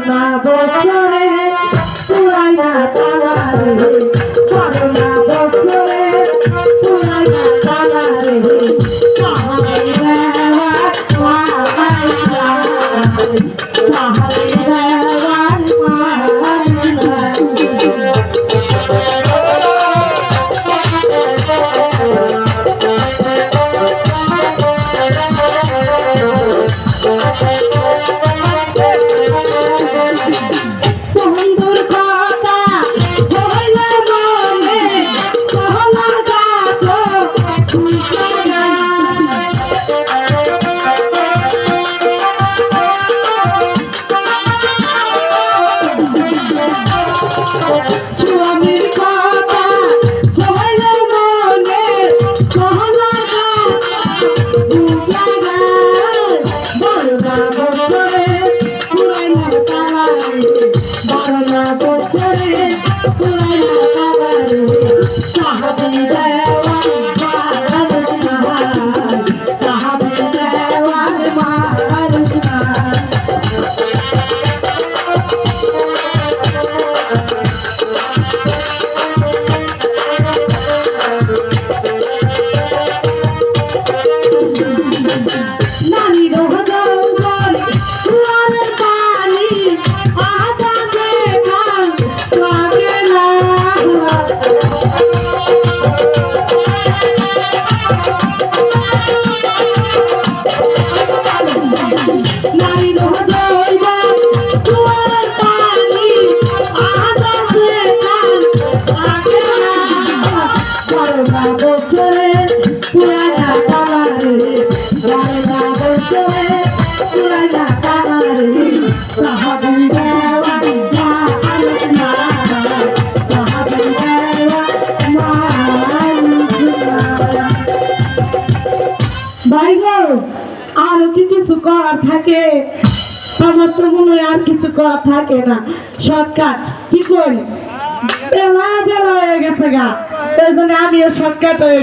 Corona বছরে পুরাইনা তালা রে, করোনা বছরে পুরাইনা তালা রে, কাহাই দেওয়ার মাই নাই, কাহাই দেওয়ার মাই নাই। আর কিছু করার থাকে আমার তো মনে হয় আর কিছু করার থাকে না, শর্টকাট কি করি, বেলা বেলা হয়ে গেছে গা, তাই জন্য আমিও শর্টকাট হয়ে